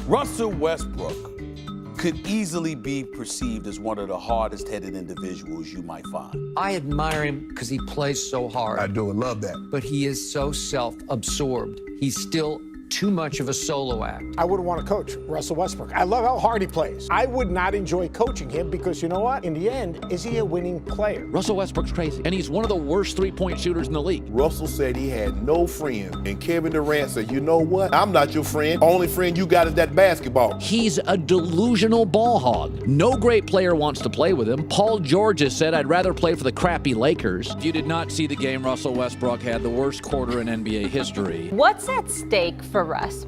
Russell Westbrook could easily be perceived as one of the hardest-headed individuals you might find. I admire him because he plays so hard. I do and love that. But he is so self-absorbed. He's still too much of a solo act. I wouldn't want to coach Russell Westbrook. I love how hard he plays. I would not enjoy coaching him because you know what? In the end, is he a winning player? Russell Westbrook's crazy, and he's one of the worst three-point shooters in the league. Russell said he had no friends, and Kevin Durant said, you know what? I'm not your friend. Only friend you got is that basketball. He's a delusional ball hog. No great player wants to play with him. Paul George has said, I'd rather play for the crappy Lakers. If you did not see the game, Russell Westbrook had the worst quarter in NBA history. What's at stake for Russ?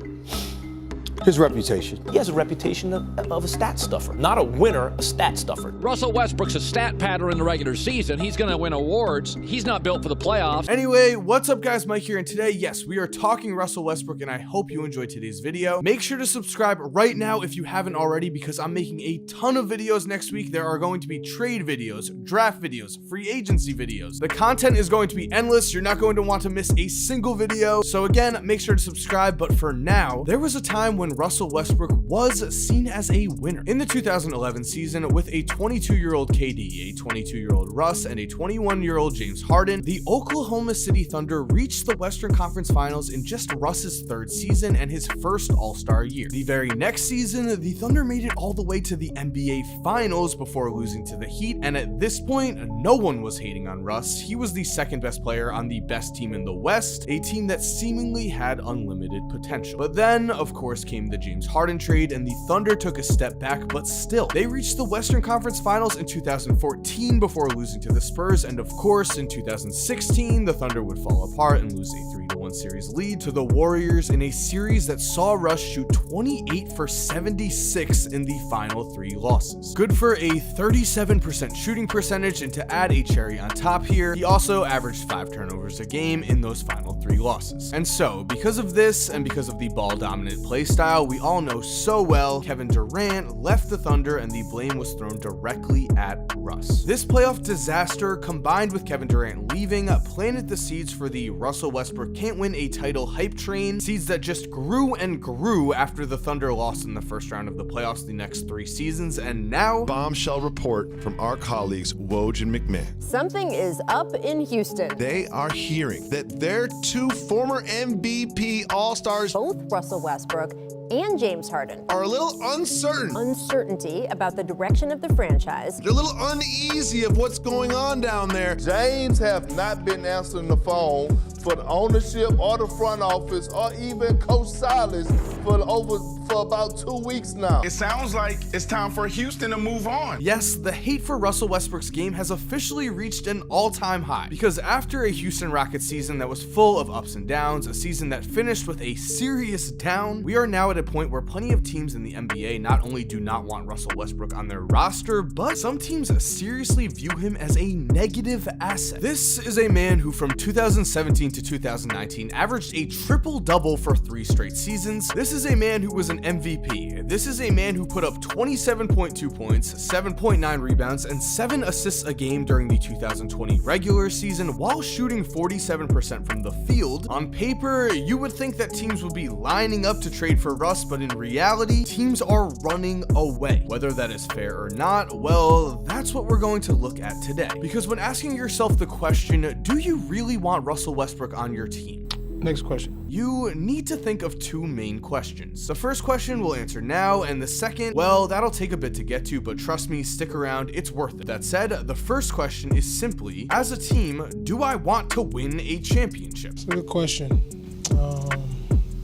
His reputation. He has a reputation of a stat stuffer. Not a winner, a stat stuffer. Russell Westbrook's a stat pattern in the regular season. He's going to win awards. He's not built for the playoffs. Anyway, what's up guys, Mike here, and today, yes, we are talking Russell Westbrook, and I hope you enjoyed today's video. Make sure to subscribe right now if you haven't already, because I'm making a ton of videos next week. There are going to be trade videos, draft videos, free agency videos. The content is going to be endless. You're not going to want to miss a single video. So again, make sure to subscribe, but for now, there was a time when Russell Westbrook was seen as a winner. In the 2011 season, with a 22-year-old KD, a 22-year-old Russ, and a 21-year-old James Harden, the Oklahoma City Thunder reached the Western Conference Finals in just Russ's third season and his first All-Star year. The very next season, the Thunder made it all the way to the NBA Finals before losing to the Heat, and at this point, no one was hating on Russ. He was the second best player on the best team in the West, a team that seemingly had unlimited potential. But then, of course, came the James Harden trade, and the Thunder took a step back, but still, they reached the Western Conference Finals in 2014 before losing to the Spurs, and of course, in 2016, the Thunder would fall apart and lose a 3-1 series lead to the Warriors in a series that saw Russ shoot 28 for 76 in the final 3 losses. Good for a 37% shooting percentage, and to add a cherry on top here, he also averaged 5 turnovers a game in those final 3 losses. And so, because of this, and because of the ball-dominant play style we all know so well, Kevin Durant left the Thunder and the blame was thrown directly at Russ. This playoff disaster, combined with Kevin Durant leaving, planted the seeds for the Russell Westbrook can't win a title hype train, seeds that just grew and grew after the Thunder lost in the first round of the playoffs the next 3 seasons, and now... Bombshell report from our colleagues Woj and McMahon. Something is up in Houston. They are hearing that their 2 former MVP All-Stars, Both Russell Westbrook and James Harden, are a little uncertain. Uncertainty about the direction of the franchise. They're a little uneasy of what's going on down there. James have not been answering the phone for the ownership or the front office or even Coach Silas for about 2 weeks now. It sounds like it's time for Houston to move on. Yes, the hate for Russell Westbrook's game has officially reached an all-time high, because after a Houston Rockets season that was full of ups and downs, a season that finished with a serious down, we are now at a point where plenty of teams in the NBA not only do not want Russell Westbrook on their roster, but some teams seriously view him as a negative asset. This is a man who from 2017 to 2019 averaged a triple-double for 3 straight seasons. This is a man who was an MVP. This is a man who put up 27.2 points, 7.9 rebounds, and 7 assists a game during the 2020 regular season while shooting 47% from the field. On paper, you would think that teams would be lining up to trade for Russ, but in reality, teams are running away. Whether that is fair or not, well, that's what we're going to look at today. Because when asking yourself the question, do you really want Russell Westbrook on your team? Next question. You need to think of 2 main questions. The first question we'll answer now, and the second, well, that'll take a bit to get to, but trust me, stick around, it's worth it. That said, the first question is simply, as a team, do I want to win a championship? It's a good question.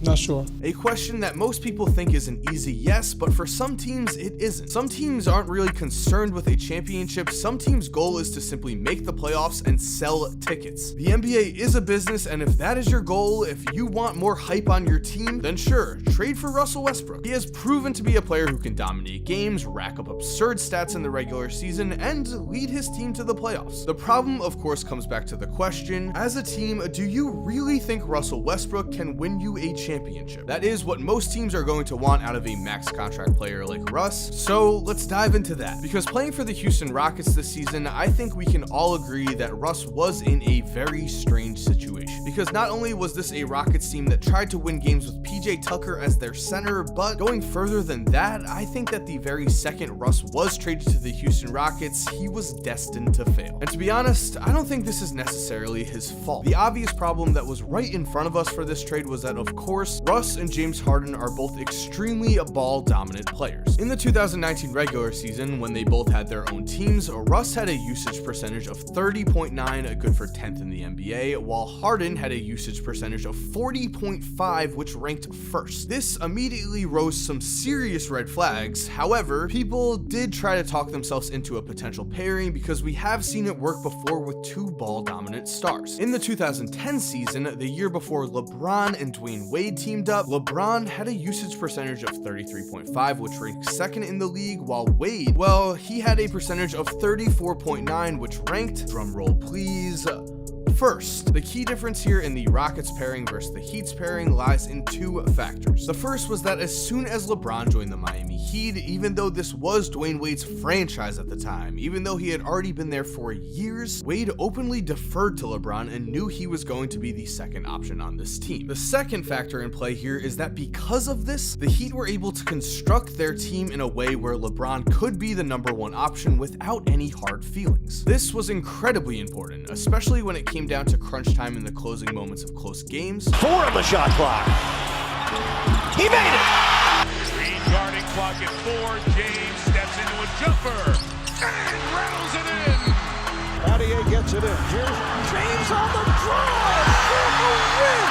Not sure. A question that most people think is an easy yes, but for some teams it isn't. Some teams aren't really concerned with a championship. Some teams' goal is to simply make the playoffs and sell tickets. The NBA is a business, and if that is your goal, if you want more hype on your team, then sure, trade for Russell Westbrook. He has proven to be a player who can dominate games, rack up absurd stats in the regular season, and lead his team to the playoffs. The problem, of course, comes back to the question, as a team, do you really think Russell Westbrook can win you a championship? championship. That is what most teams are going to want out of a max contract player like Russ, so let's dive into that. Because playing for the Houston Rockets this season, I think we can all agree that Russ was in a very strange situation. Because not only was this a Rockets team that tried to win games with PJ Tucker as their center, but going further than that, I think that the very second Russ was traded to the Houston Rockets, he was destined to fail. And to be honest, I don't think this is necessarily his fault. The obvious problem that was right in front of us for this trade was that, of course, Russ and James Harden are both extremely ball-dominant players. In the 2019 regular season, when they both had their own teams, Russ had a usage percentage of 30.9, good for 10th in the NBA, while Harden had a usage percentage of 40.5, which ranked first. This immediately rose some serious red flags. However, people did try to talk themselves into a potential pairing because we have seen it work before with two ball-dominant stars. In the 2010 season, the year before LeBron and Dwayne Wade teamed up, LeBron had a usage percentage of 33.5, which ranked second in the league, while Wade, well, he had a percentage of 34.9, which ranked, drumroll please, first. The key difference here in the Rockets pairing versus the Heat's pairing lies in two factors. The first was that as soon as LeBron joined the Miami Heat, even though this was Dwayne Wade's franchise at the time, even though he had already been there for years, Wade openly deferred to LeBron and knew he was going to be the second option on this team. The second factor in play here is that because of this, the Heat were able to construct their team in a way where LeBron could be the #1 option without any hard feelings. This was incredibly important, especially when it came down to crunch time in the closing moments of close games. 4 on the shot clock. He made it! Green guarding clock at 4. James steps into a jumper and rattles it in. Battier gets it in. Here's James on the drive for the win.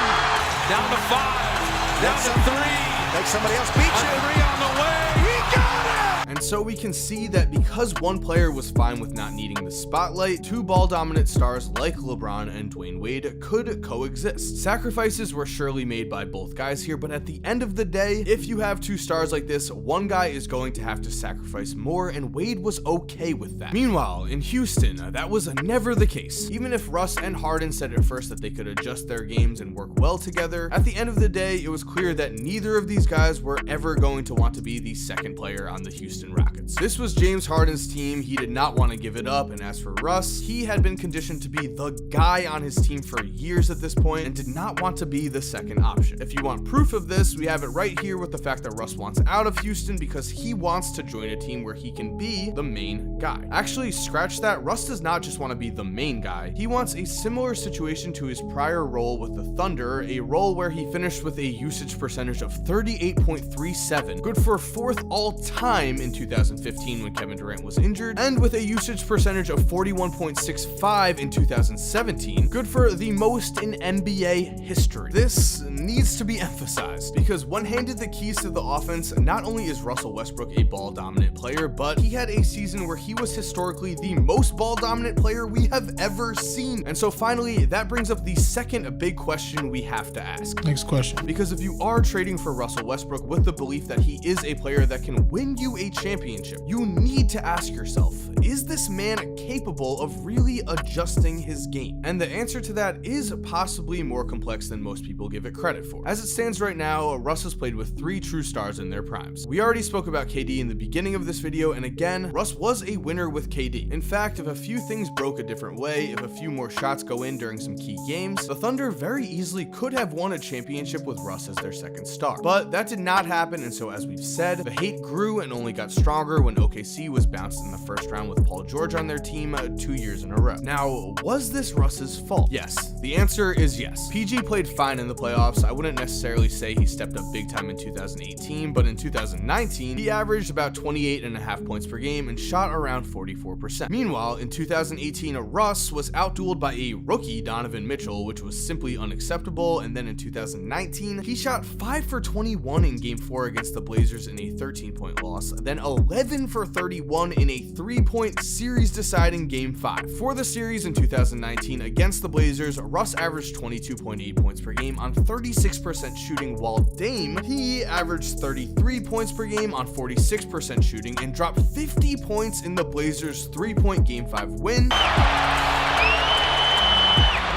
Down to 5. Down to 3. Make somebody else beat you. 3 on the way. He got it! And so we can see that because one player was fine with not needing the spotlight, two ball-dominant stars like LeBron and Dwayne Wade could coexist. Sacrifices were surely made by both guys here, but at the end of the day, if you have two stars like this, one guy is going to have to sacrifice more, and Wade was okay with that. Meanwhile, in Houston, that was never the case. Even if Russ and Harden said at first that they could adjust their games and work well together, at the end of the day, it was clear that neither of these guys were ever going to want to be the second player on the Houston Rockets. This was James Harden's team. He did not want to give it up, and as for Russ, he had been conditioned to be the guy on his team for years at this point and did not want to be the second option. If you want proof of this, we have it right here with the fact that Russ wants out of Houston because he wants to join a team where he can be the main guy. Actually, scratch that. Russ does not just want to be the main guy. He wants a similar situation to his prior role with the Thunder, a role where he finished with a usage percentage of 38.37, good for 4th all time in 2015 when Kevin Durant was injured, and with a usage percentage of 41.65 in 2017, good for the most in NBA history. This needs to be emphasized because when handed the keys to the offense, not only is Russell Westbrook a ball-dominant player, but he had a season where he was historically the most ball-dominant player we have ever seen. And so finally, that brings up the second big question we have to ask. Next question. Because if you are trading for Russell Westbrook with the belief that he is a player that can win you a championship, you need to ask yourself, is this man capable of really adjusting his game? And the answer to that is possibly more complex than most people give it credit for. As it stands right now, Russ has played with 3 true stars in their primes. We already spoke about KD in the beginning of this video, and again, Russ was a winner with KD. In fact, if a few things broke a different way, if a few more shots go in during some key games, the Thunder very easily could have won a championship with Russ as their second star. But that did not happen, and so as we've said, the hate grew and only got stronger when OKC was bounced in the first round with Paul George on their team 2 years in a row. Now, was this Russ's fault? Yes. The answer is yes. PG played fine in the playoffs. I wouldn't necessarily say he stepped up big time in 2018, but in 2019, he averaged about 28.5 points per game and shot around 44%. Meanwhile, in 2018, Russ was outdueled by a rookie, Donovan Mitchell, which was simply unacceptable, and then in 2019, he shot 5 for 21 in Game 4 against the Blazers in a 13-point loss, then 11 for 31 in a 3-point series-deciding Game 5. For the series in 2019 against the Blazers, Russ averaged 22.8 points per game on 36% shooting, while Dame, he averaged 33 points per game on 46% shooting and dropped 50 points in the Blazers' 3-point Game 5 win.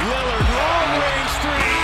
Lillard, long-range 3.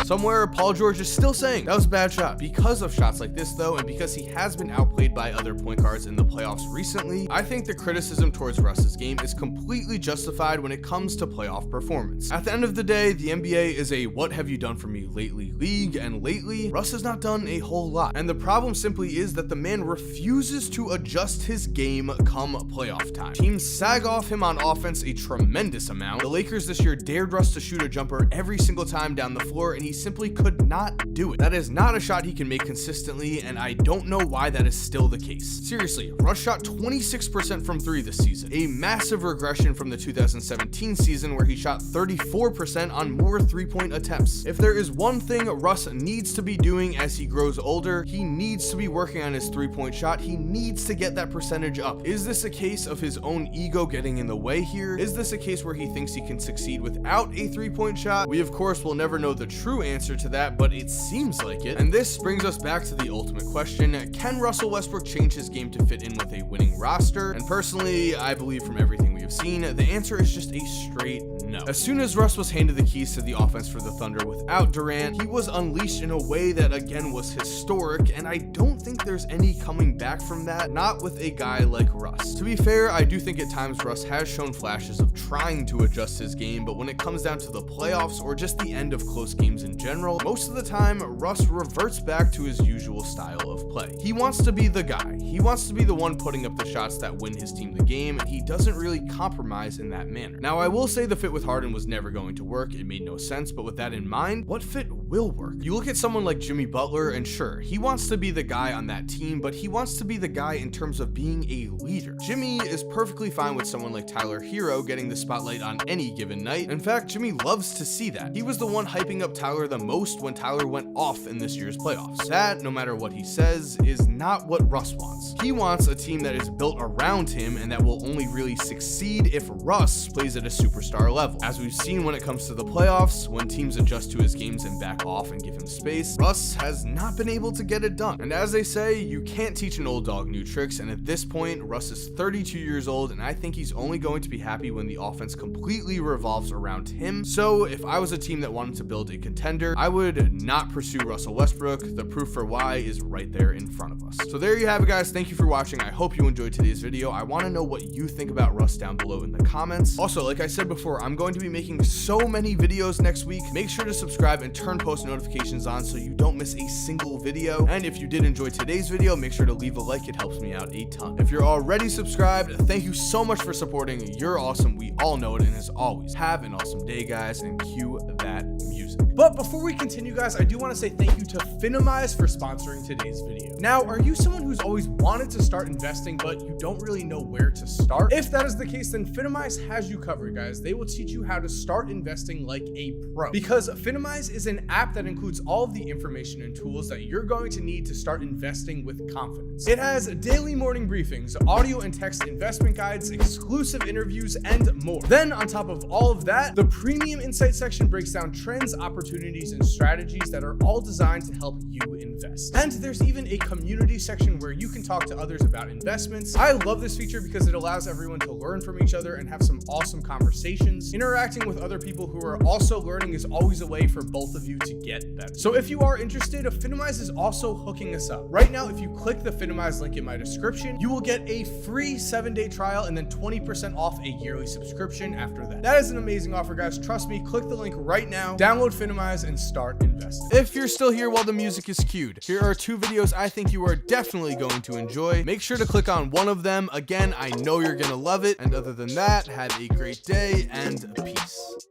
Somewhere, Paul George is still saying that was a bad shot. Because of shots like this though, and because he has been outplayed by other point guards in the playoffs recently, I think the criticism towards Russ's game is completely justified when it comes to playoff performance. At the end of the day, the NBA is a what have you done for me lately league, and lately, Russ has not done a whole lot. And the problem simply is that the man refuses to adjust his game come playoff time. Teams sag off him on offense a tremendous amount. The Lakers this year dared Russ to shoot a jumper every single time down the floor, and he simply could not do it. That is not a shot he can make consistently, and I don't know why that is still the case. Seriously, Russ shot 26% from 3 this season, a massive regression from the 2017 season where he shot 34% on more 3-point attempts. If there is one thing Russ needs to be doing as he grows older, he needs to be working on his 3-point shot. He needs to get that percentage up. Is this a case of his own ego getting in the way here? Is this a case where he thinks he can succeed without a 3-point shot? We of course will never know the true answer to that, but it seems like it. And this brings us back to the ultimate question: can Russell Westbrook change his game to fit in with a winning roster? And personally, I believe from everything we have seen, the answer is just a straight no. As soon as Russ was handed the keys to the offense for the Thunder without Durant, he was unleashed in a way that again was historic, and I don't think there's any coming back from that, not with a guy like Russ. To be fair, I do think at times Russ has shown flashes of trying to adjust his game, but when it comes down to the playoffs or just the end of close games in general, most of the time Russ reverts back to his usual style of play. He wants to be the guy. He wants to be the one putting up the shots that win his team the game, and he doesn't really compromise in that manner. Now, I will say the fit with Harden was never going to work. It made no sense, but with that in mind, what fit will work? You look at someone like Jimmy Butler, and sure, he wants to be the guy on that team, but he wants to be the guy in terms of being a leader. Jimmy is perfectly fine with someone like Tyler Hero getting the spotlight on any given night. In fact, Jimmy loves to see that. He was the one hyping up Tyler the most when Tyler went off in this year's playoffs. That, no matter what he says, is not what Russ wants. He wants a team that is built around him and that will only really succeed if Russ plays at a superstar level. As we've seen when it comes to the playoffs, when teams adjust to his games and back off and give him space, Russ has not been able to get it done. And as they say, you can't teach an old dog new tricks, and at this point, Russ is 32 years old, and I think he's only going to be happy when the offense completely revolves around him. So if I was a team that wanted to build a contender, I would not pursue Russell Westbrook. The proof for why is right there in front of us. So there you have it, guys. Thank you for watching. I hope you enjoyed today's video. I want to know what you think about Russ down below in the comments. Also, like I said before, I'm going to be making so many videos next week. Make sure to subscribe and turn post notifications on so you don't miss a single video. And if you did enjoy today's video, make sure to leave a like. It helps me out a ton. If you're already subscribed, thank you so much for supporting. You're awesome. We all know it. And as always, have an awesome day, guys, and cue that music. But before we continue, guys, I do want to say thank you to Finimize for sponsoring today's video. Now, are you someone who's always wanted to start investing, but you don't really know where to start? If that is the case, then Finimize has you covered, guys. They will teach you how to start investing like a pro. Because Finimize is an app that includes all of the information and tools that you're going to need to start investing with confidence. It has daily morning briefings, audio and text investment guides, exclusive interviews, and more. Then, on top of all of that, the premium insight section breaks down trends, opportunities, and strategies that are all designed to help you invest. And there's even a community section where you can talk to others about investments. I love this feature because it allows everyone to learn from each other and have some awesome conversations. Interacting with other people who are also learning is always a way for both of you to get better. So if you are interested, Finimize is also hooking us up. Right now, if you click the Finimize link in my description, you will get a free 7-day trial and then 20% off a yearly subscription after that. That is an amazing offer, guys. Trust me, click the link right now, download Finimize, and start investing. If you're still here while the music is cued, here are 2 videos I think you are definitely going to enjoy. Make sure to click on one of them. Again, I know you're gonna love it. And other than that, have a great day and peace.